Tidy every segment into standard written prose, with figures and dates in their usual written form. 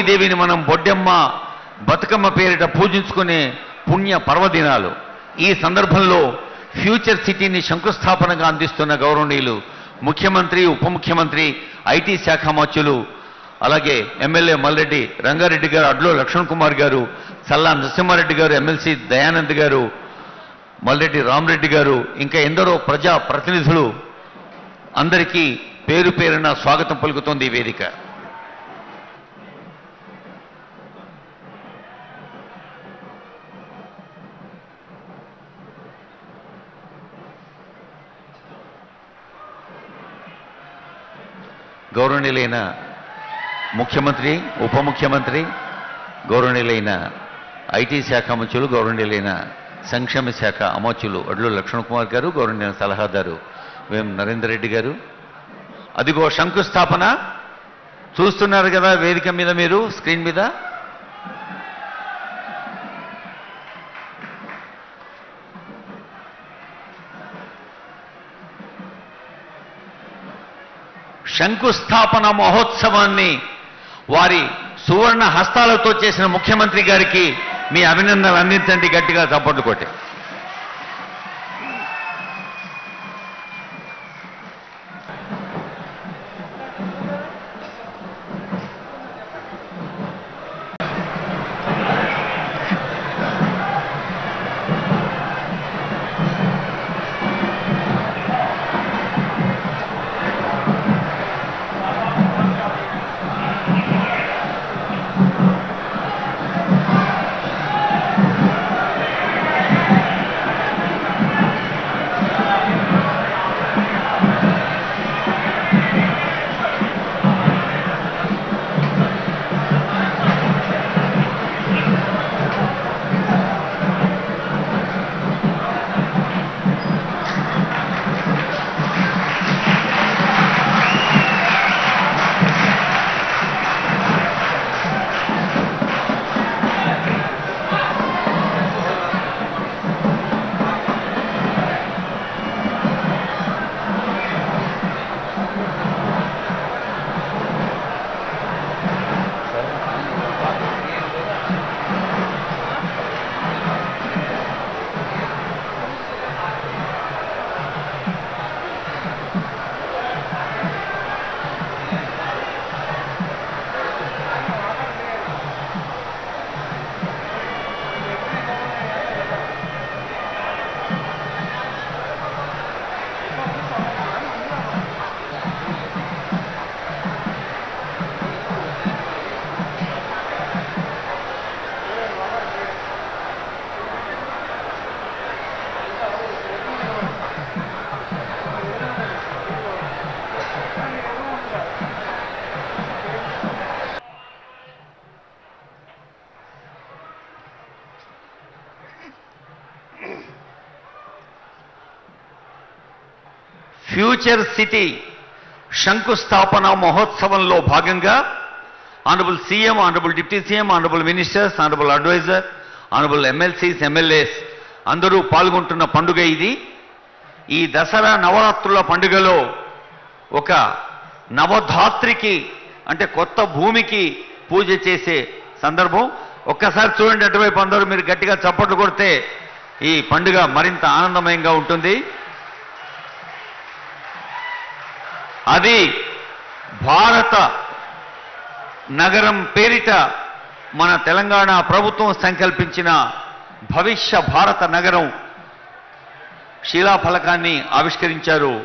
లక్ష్మీదేవిని మనం బొడ్డెమ్మ బతుకమ్మ పేరిట పూజించుకునే పుణ్య పర్వదినాలు. ఈ సందర్భంలో ఫ్యూచర్ సిటీని శంకుస్థాపనగా అందిస్తున్న గౌరవనీయులు ముఖ్యమంత్రి, ఉప ముఖ్యమంత్రి, ఐటీ శాఖ మంత్రులు, అలాగే ఎమ్మెల్యే మల్రెడ్డి రంగారెడ్డి గారు, అడ్లో లక్ష్మణ్ కుమార్ గారు, చల్లా నరసింహారెడ్డి గారు, ఎమ్మెల్సీ దయానంద్ గారు, మల్రెడ్డి రామరెడ్డి గారు, ఇంకా ఎందరో ప్రజా ప్రతినిధులు అందరికీ పేరు పేరున స్వాగతం పలుకుతోంది ఈ వేదిక. గౌరవనీయులైన ముఖ్యమంత్రి, ఉప ముఖ్యమంత్రి, గౌరవనీయులైన ఐటీ శాఖ మంత్రులు, గౌరవనీయులైన సంక్షేమ శాఖ అమోచ్యులు అడ్లు లక్ష్మణ్ కుమార్ గారు, గౌరవనీయ సలహాదారు వేం నరేందర్ రెడ్డి గారు. అదిగో శంకుస్థాపన చూస్తున్నారు కదా వేదిక మీద, మీరు స్క్రీన్ మీద. శంకుస్థాపన మహోత్సవాన్ని వారి సువర్ణ హస్తాలతో చేసిన ముఖ్యమంత్రి గారికి మీ అభినందనలు అందించండి, గట్టిగా చప్పట్లు కొట్టి. ఫ్యూచర్ సిటీ శంకుస్థాపన మహోత్సవంలో భాగంగా honourable CM, honourable deputy CM, honourable ministers, honourable advisor, honourable MLCs, MLAs అందరూ పాల్గొంటున్న పండుగ ఇది. ఈ దసరా నవరాత్రుల పండుగలో ఒక నవధాత్రికి అంటే కొత్త భూమికి పూజ చేసే సందర్భం. ఒక్కసారి చూడండి అటువైపు అందరూ, మీరు గట్టిగా చప్పట్లు కొడితే ఈ పండుగ మరింత ఆనందమయంగా ఉంటుంది. అది భారత నగరం పేరిట మన తెలంగాణ ప్రభుత్వం సంకల్పించిన భవిష్య భారత నగరం శిలాఫలకాన్ని ఆవిష్కరించారు.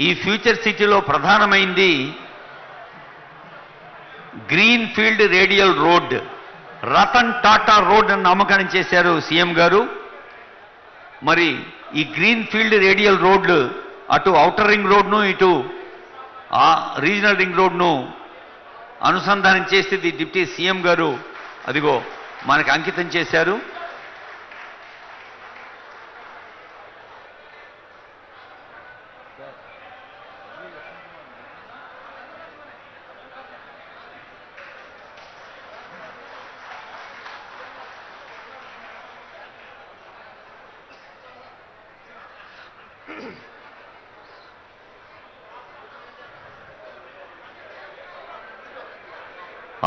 ఈ ఫ్యూచర్ సిటీలో ప్రధానమైంది green field radial road, Ratan Tata road అని నామకరణం చేశారు సీఎం గారు. మరి ఈ గ్రీన్ ఫీల్డ్ రేడియల్ రోడ్ అటు ఔటర్ రింగ్ రోడ్ను ఇటు రీజనల్ రింగ్ రోడ్ను అనుసంధానం చేసేది డిప్యూటీ సీఎం గారు అదిగో మనకు అంకితం చేశారు.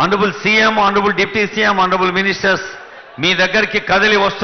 Honourable CM, honourable deputy CM, honourable ministers మీ దగ్గరికి కదిలి వస్తు